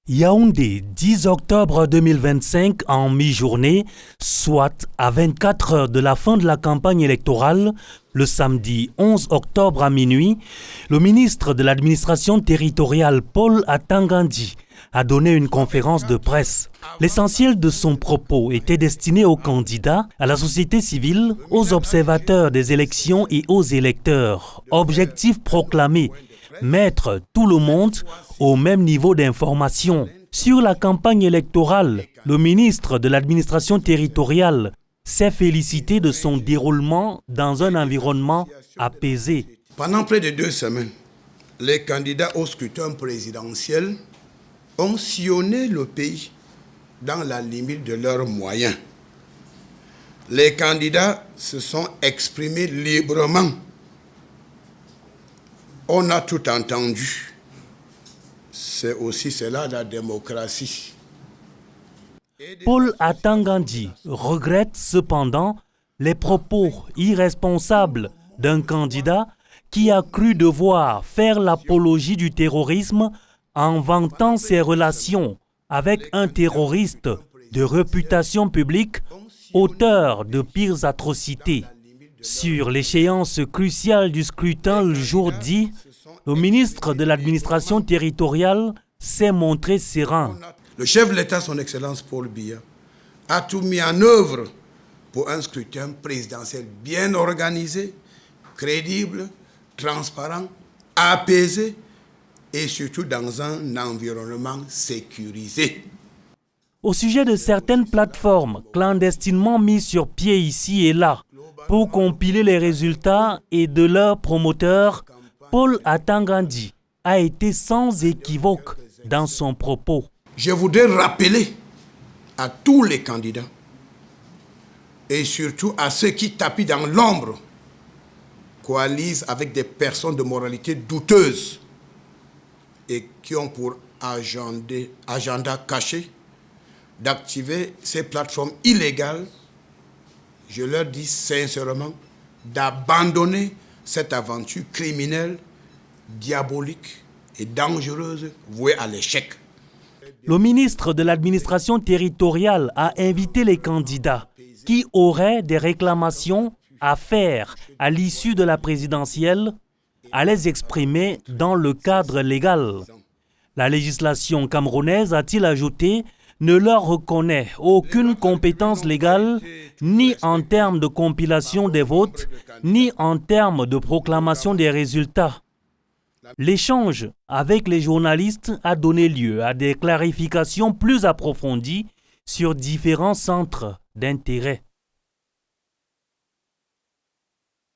Yaoundé, 10 octobre 2025 en mi-journée, soit à 24 heures de la fin de la campagne électorale, le samedi 11 octobre à minuit, le ministre de l'administration territoriale Paul Atangandi a donné une conférence de presse. L'essentiel de son propos était destiné aux candidats, à la société civile, aux observateurs des élections et aux électeurs. Objectif proclamé: mettre tout le monde au même niveau d'information. Sur la campagne électorale, le ministre de l'administration territoriale s'est félicité de son déroulement dans un environnement apaisé. Pendant près de 2 semaines, les candidats au scrutin présidentiel ont sillonné le pays dans la limite de leurs moyens. Les candidats se sont exprimés librement. On a tout entendu. C'est aussi cela la démocratie. Paul Atangandi regrette cependant les propos irresponsables d'un candidat qui a cru devoir faire l'apologie du terrorisme en vantant ses relations avec un terroriste de réputation publique, auteur de pires atrocités. Sur l'échéance cruciale du scrutin le jour dit, le ministre de l'administration territoriale s'est montré serein. Le chef de l'État, son Excellence Paul Biya, a tout mis en œuvre pour un scrutin présidentiel bien organisé, crédible, transparent, apaisé et surtout dans un environnement sécurisé. Au sujet de certaines plateformes clandestinement mises sur pied ici et là pour compiler les résultats et de leurs promoteurs, Paul Atangandi a été sans équivoque dans son propos. Je voudrais rappeler à tous les candidats et surtout à ceux qui tapis dans l'ombre, coalisent avec des personnes de moralité douteuse et qui ont pour agenda caché d'activer ces plateformes illégales. Je leur dis sincèrement d'abandonner cette aventure criminelle, diabolique et dangereuse, vouée à l'échec. Le ministre de l'administration territoriale a invité les candidats qui auraient des réclamations à faire à l'issue de la présidentielle à les exprimer dans le cadre légal. La législation camerounaise, a-t-il ajouté, ne leur reconnaît aucune compétence légale, ni en termes de compilation des votes, ni en termes de proclamation des résultats. L'échange avec les journalistes a donné lieu à des clarifications plus approfondies sur différents centres d'intérêt.